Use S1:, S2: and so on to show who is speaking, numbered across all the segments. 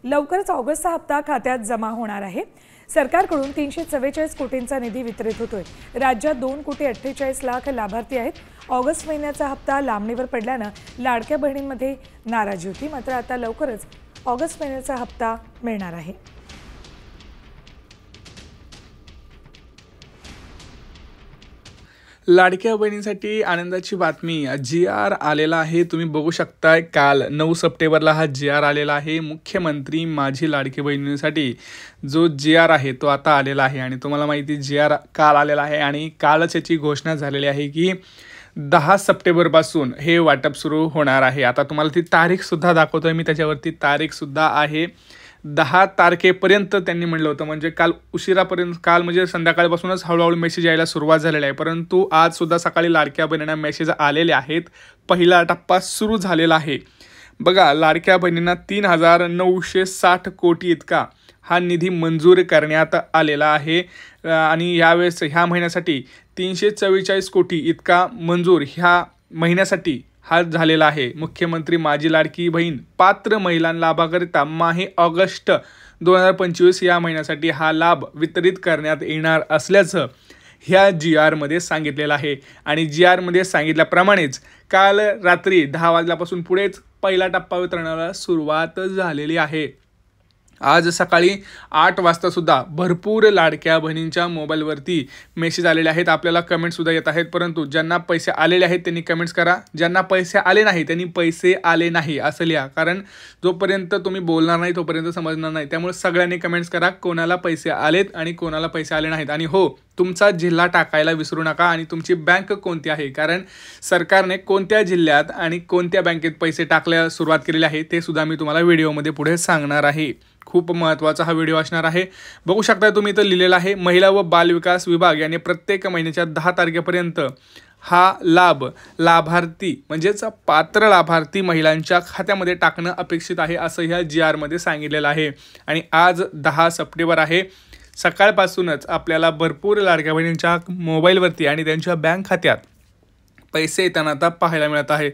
S1: लवकरच ऑगस्टचा हप्ता खात्यात जमा होणार आहे। सरकारकडून 344 कोटींचा निधी वितरित होतोय। राज्यात 2,48,00,000 लाभार्थी आहेत। ऑगस्ट महिन्याचा हप्ता लांबणीवर पडल्यानं लाडक्या बहिणींमध्ये नाराजी होती, मात्र आता लवकरच ऑगस्ट महिन्याचा हप्ता मिळणार आहे।
S2: लाडक्या बहिणींसाठी आनंदाची बातमी, जी.आर. आलेला आहे। तुम्ही बघू शकताय, काल 9 सप्टेंबरला हा जी.आर. आलेला आहे। मुख्यमंत्री माझी लाडकी बहिणींसाठी जो जी.आर. आहे तो आता आलेला आहे आणि तुम्हाला माहिती जी.आर. काल आलेला आहे आणि कालच याची घोषणा झालेली आहे की 10 सप्टेंबरपासून हे वाटप सुरू होणार आहे। आता तुम्हाला ती तारीखसुद्धा दाखवतोय मी, त्याच्यावरती तारीखसुद्धा आहे। 10 तारखेपर्यंत त्यांनी म्हटलं होतं, म्हणजे काल उशिरापर्यंत, काल म्हणजे संध्याकाळपासूनच हळूहळू मेसेज यायला सुरुवात झालेली आहे। परंतु आजसुद्धा सकाळी लाडक्या बहिणींना मेसेज आलेले आहेत। पहिला टप्पा सुरू झालेला आहे। बघा, लाडक्या बहिणींना 3,960 कोटी इतका हा निधी मंजूर करण्यात आलेला आहे आणि यावेळेस ह्या महिन्यासाठी 344 कोटी इतका मंजूर ह्या महिन्यासाठी हा झालेला आहे। मुख्यमंत्री माझी लाडकी बहीण पात्र महिला लाभाकरिता माहे ऑगस्ट 2025 या महिन्यासाठी हा लाभ वितरित करण्यात येणार असल्याचं ह्या जी.आर. मध्ये सांगितलेलं आहे आणि जी.आर. मध्ये सांगितल्याप्रमाणेच काल रात्री 10 वाजल्यापासून पुढेच पहिला टप्पा वितरणाला सुरुवात झालेली आहे। आज सकाळी 8 वाजता सुद्धा भरपूर लाडक्या बहिणींच्या मोबाईलवरती मेसेज आलेले आहेत। आपल्याला कमेंटसुद्धा येत आहेत, परंतु ज्यांना पैसे आलेले आहेत त्यांनी कमेंट्स करा, ज्यांना पैसे आले नाही त्यांनी पैसे आले नाही असं लिहा, कारण जोपर्यंत तुम्ही बोलणार नाही तोपर्यंत समजणार नाही। त्यामुळे सगळ्यांनी कमेंट्स करा कोणाला पैसे आलेत आणि कोणाला पैसे आले नाहीत। आणि हो, तुमचा जिल्हा टाकायला विसरू नका आणि तुमची बँक कोणती आहे, कारण सरकारने कोणत्या जिल्ह्यात आणि कोणत्या बँकेत पैसे टाकल्या सुरुवात केलेली आहे ते सुद्धा मी तुम्हाला व्हिडिओमध्ये पुढे सांगणार आहे। खूप महत्त्वाचा हा व्हिडिओ असणार आहे। बघू शकता तुम्ही इथं लिहिलेलं आहे, महिला व बाल विकास विभाग यांनी प्रत्येक महिन्याच्या 10 तारखेपर्यंत हा लाभ लाभार्थी म्हणजेच पात्र लाभार्थी महिलांच्या खात्यामध्ये टाकणं अपेक्षित आहे असं ह्या जी.आर. मध्ये सांगितलेलं आहे। आणि आज 10 सप्टेंबर आहे। सकाळपासूनच आपल्याला भरपूर लाडक्या बहिणींच्या मोबाईलवरती आणि त्यांच्या बँक खात्यात पैसे येताना आता पाहायला मिळत आहे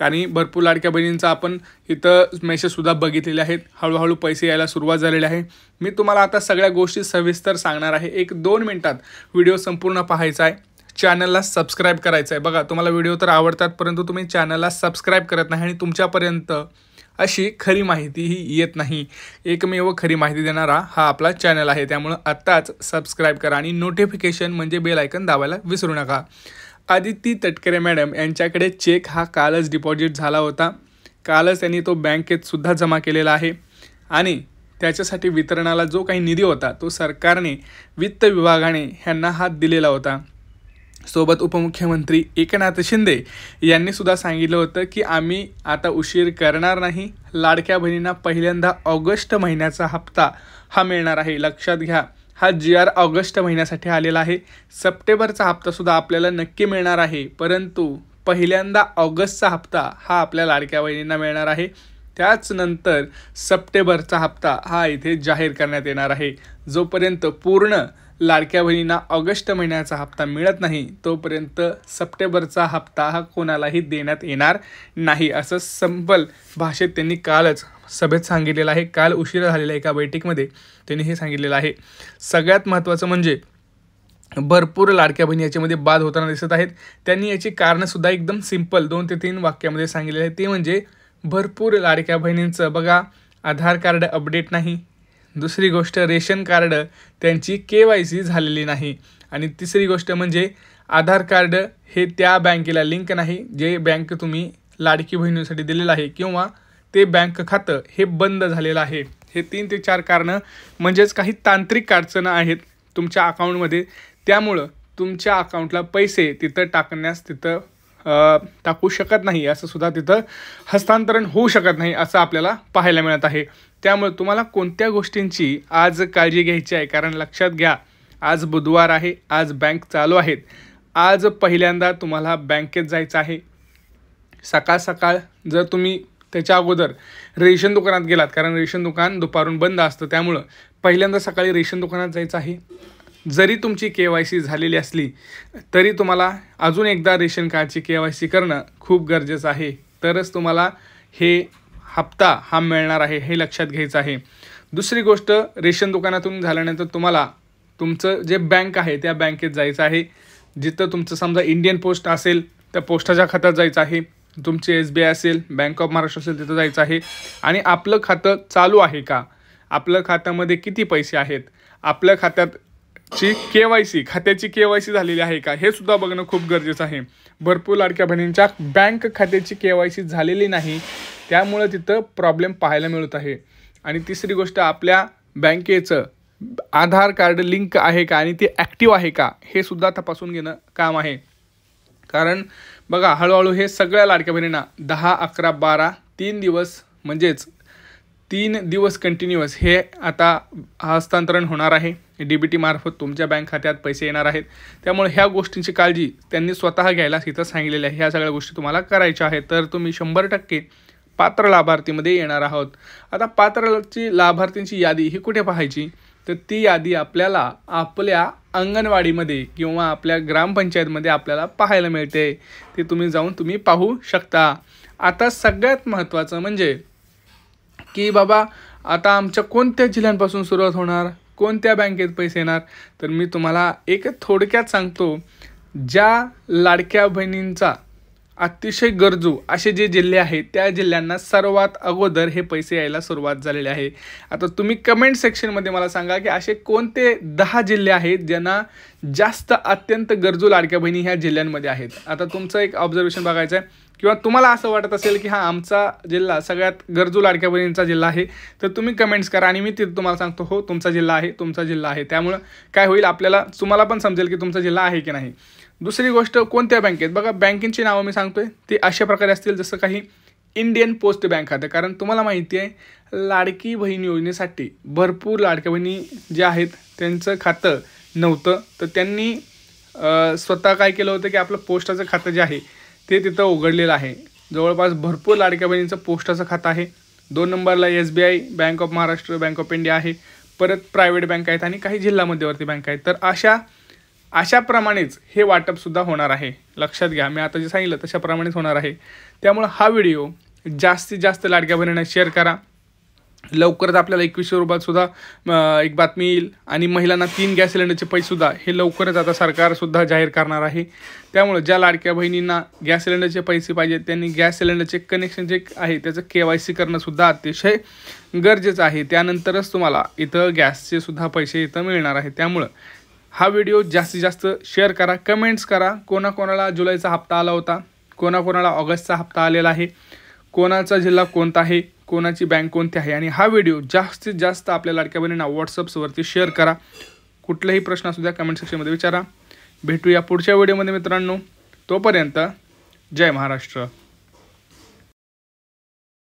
S2: आणि भरपूर लाडक्या बहिणींचा आपण इथं मेसेजसुद्धा बघितलेले आहेत। हळूहळू पैसे यायला सुरुवात झालेली आहे। मी तुम्हाला आता सगळ्या गोष्टी सविस्तर सांगणार आहे। 1-2 मिनिटात व्हिडिओ संपूर्ण पाहायचा आहे, चॅनलला सबस्क्राईब करायचं आहे। बघा, तुम्हाला व्हिडिओ तर आवडतात, परंतु तुम्ही चॅनलला सबस्क्राईब करत नाही आणि तुमच्यापर्यंत अशी खरी माहितीही येत नाही। एकमेव खरी माहिती देणारा हा आपला चॅनल आहे, त्यामुळं आत्ताच सबस्क्राईब करा आणि नोटिफिकेशन म्हणजे बेल आयकन दाबायला विसरू नका। आदिती तटकरे मॅडम यांच्याकडे चेक हा कालच डिपॉझिट झाला होता। कालच त्यांनी तो बँकेत सुद्धा जमा केलेला आहे आणि त्याच्यासाठी वितरणाला जो काही निधी होता तो सरकारने वित्त विभागाने ह्यांना हात दिलेला होता। सोबत उपमुख्यमंत्री एकनाथ शिंदे यांनी सुद्धा सांगितलं होतं की आम्ही आता उशीर करणार नाही, लाडक्या बहिणींना पहिल्यांदा ऑगस्ट महिन्याचा हप्ता हा मिळणार आहे। लक्षात घ्या, हा जी.आर. ऑगस्ट महिन्यासाठी आलेला आहे। सप्टेंबरचा हप्तासुद्धा आपल्याला नक्की मिळणार आहे, परंतु पहिल्यांदा ऑगस्टचा हप्ता हा आपल्या लाडक्या बहिणींना मिळणार आहे। त्याच नंतर सप्टेंबरचा हप्ता हा इथे जाहीर करण्यात येणार आहे। जोपर्यंत पूर्ण लाडक्या बहिणींना ऑगस्ट महिन्याचा हप्ता मिळत नाही तोपर्यंत सप्टेंबरचा हप्ता हा कोणालाही देण्यात येणार नाही असं सिंपल भाषेत त्यांनी कालच सभेत सांगितलेलं आहे। काल उशिरा झालेल्या एका बैठकीमध्ये त्यांनी हे सांगितलेलं आहे। सगळ्यात महत्त्वाचं म्हणजे भरपूर लाडक्या बहिणी याच्यामध्ये बाद होताना दिसत आहेत। त्यांनी याची कारणंसुद्धा एकदम सिंपल 2 ते 3 वाक्यामध्ये सांगितलेले आहे। ते म्हणजे भरपूर लाडक्या बहिणींचं बघा, आधार कार्ड अपडेट नाही, दुसरी गोष्ट रेशन कार्ड त्यांची KYC झालेली नाही आणि तिसरी गोष्ट म्हणजे आधार कार्ड हे त्या बँकेला लिंक नाही जे बँक तुम्ही लाडकी बहिणीसाठी दिलेलं आहे किंवा ते बँक खातं हे बंद झालेलं आहे। हे 3 ते 4 कारणं म्हणजेच काही तांत्रिक अडचणी आहेत तुमच्या अकाउंटमध्ये, त्यामुळं तुमच्या अकाउंटला पैसे तिथं टाकू शकत नाही, असं सुद्धा तिथं हस्तांतरण होऊ शकत नाही असं आपल्याला पाहायला मिळत आहे। त्यामुळे तुम्हाला कोणत्या गोष्टींची आज काळजी घ्यायची आहे, कारण लक्षात घ्या, आज बुधवार आहे, आज बँक चालू आहेत। आज पहिल्यांदा तुम्हाला बँकेत जायचं आहे सकाळ सकाळ। जर तुम्ही त्याच्या अगोदर रेशन दुकानात गेलात, कारण रेशन दुकान दुपारून बंद असतं, त्यामुळं पहिल्यांदा सकाळी रेशन दुकानात जायचं आहे। जरी तुमची KYC झालेली असली तरी तुम्हाला अजून एकदा रेशन कार्डची KYC करणं खूप गरजेचं आहे, तरच तुम्हाला हप्ता हा मिळणार आहे हे लक्षात घ्यायचं आहे. दुसरी गोष्ट, रेशन दुकानातून झाल्यानंतर तुम्हाला तुमचं जे बँक आहे त्या बँकेत जायचं आहे. जिथं तुमचं समजा इंडियन पोस्ट असेल त्या पोस्टाच्या खात्यात जायचं आहे. तुमचे SBI असेल, बँक ऑफ महाराष्ट्र असेल तिथं जायचं आहे आणि आपलं खातं चालू आहे का, आपलं खात्यामध्ये किती पैसे आहेत, आपल्या खात्याची खात्याची KYC झालेली आहे का, हे सुद्धा बघणं खूप गरजेचं आहे. भरपूर लाडक्या बहिणींच्या बँक खात्याची KYC झालेली नाही, त्यामुळं तिथं प्रॉब्लेम पाहायला मिळत आहे. आणि तिसरी गोष्ट, आपल्या बँकेचं आधार कार्ड लिंक आहे का आणि ते ॲक्टिव्ह आहे का हे सुद्धा तपासून घेणं काम आहे. कारण बघा, हळूहळू हे सगळ्या लाडक्या बहिणींना 10, 11, 12 3 दिवस म्हणजेच 3 दिवस कंटिन्युअस हे आता हस्तांतरण होणार आहे. DBT मार्फत तुमच्या बँक खात्यात पैसे येणार आहेत. त्यामुळे ह्या गोष्टींची काळजी त्यांनी स्वतः घ्यायला इथं सांगितलेली आहे. ह्या सगळ्या गोष्टी तुम्हाला करायच्या आहेत, तर तुम्ही 100% पात्र लाभार्थीमध्ये येणार आहोत. आता पात्र लाभार्थींची यादी ही कुठे पाहायची, तर ती यादी आपल्याला आपल्या अंगणवाडीमध्ये किंवा आपल्या ग्रामपंचायतमध्ये आपल्याला पाहायला मिळते. ते तुम्ही जाऊन पाहू शकता. आता सगळ्यात महत्त्वाचं म्हणजे की बाबा आता आमच्या कोणत्या जिल्ह्यांपासून सुरुवात होणार, कोणत्या बँकेत पैसे येणार, तर मी तुम्हाला एक थोडक्यात सांगतो. ज्या लाडक्या बहिणींचा अतिशय गरजू असे जे जिल्हे आहेत त्या जिल्ह्यांना सर्वात अगोदर हे पैसे यायला सुरुवात झालेली आहे. आता तुम्ही कमेंट सेक्शनमध्ये मला सांगा की असे कोणते 10 जिल्हे आहेत ज्यांना जास्त अत्यंत गरजू लाडक्या बहिणी ह्या जिल्ह्यांमध्ये आहेत. आता तुमचं एक ऑब्झर्वेशन बघायचं आहे किंवा तुम्हाला असं वाटत असेल की आमचा जिल्हा सगळ्यात गरजू लाडक्या बहिणींचा जिल्हा आहे, तर तुम्ही कमेंट्स करा आणि मी तिथं तुम्हाला सांगतो हो तुमचा जिल्हा आहे, तुमचा जिल्हा आहे. त्यामुळं काय होईल, तुम्हाला पण समजेल की तुमचा जिल्हा आहे की नाही. दुसरी गोष्ट, कोणत्या बँकेत, बघा बँकेची नावं मी सांगतोय ते अशा प्रकारे असतील जसं काही इंडियन पोस्ट बँक खाते. कारण तुम्हाला माहिती आहे लाडकी बहीण योजनेसाठी भरपूर लाडक्या बहिणी ज्या आहेत त्यांचं खातं नव्हतं, तर त्यांनी स्वतः काय केलं होतं की आपलं पोस्टाचं खातं जे आहे ते तिथं उघडलेलं आहे. जवळपास भरपूर लाडक्या बहिणींचं पोस्टाचं खातं आहे. 2 नंबरला SBI, bank of Maharashtra, bank of India आहे. परत प्रायव्हेट बँक आहेत आणि काही जिल्हा मध्यवर्ती बँक आहेत. तर अशाप्रमाणेच हे वाटपसुद्धा होणार आहे. लक्षात घ्या, मी आता जे सांगितलं तशाप्रमाणेच होणार आहे. त्यामुळं हा व्हिडिओ जास्तीत जास्त लाडक्या बहिणींना शेअर करा. लवकरच आपल्याला 2100 रुपयातसुद्धा एक बातमी येईल आणि महिलांना 3 गॅस सिलेंडरचे पैसेसुद्धा हे लवकरच आता सरकारसुद्धा जाहीर करणार आहे. त्यामुळे ज्या लाडक्या बहिणींना गॅस सिलेंडरचे पैसे पाहिजेत त्यांनी गॅस सिलेंडरचे कनेक्शन जे आहे त्याचं KYC करणंसुद्धा अतिशय गरजेचं आहे. त्यानंतरच तुम्हाला इथं गॅसचे सुद्धा पैसे इथं मिळणार आहे. त्यामुळं हा व्हिडिओ जास्तीत जास्त शेअर करा, कमेंट्स करा. कोणाकोणाला जुलैचा हप्ता आला होता, कोणाकोणाला ऑगस्टचा हप्ता आलेला आहे, कोणाचा जिल्हा कोणता आहे, कोणाची बँक कोणती आहे, आणि हा व्हिडिओ जास्तीत जास्त आपल्या लाडक्या बहिणींना व्हॉट्सअपवरती शेअर करा. कुठलेही प्रश्न असू द्या कमेंट सेक्शनमध्ये विचारा. भेटूया पुढच्या व्हिडिओमध्ये मित्रांनो. तोपर्यंत जय महाराष्ट्र.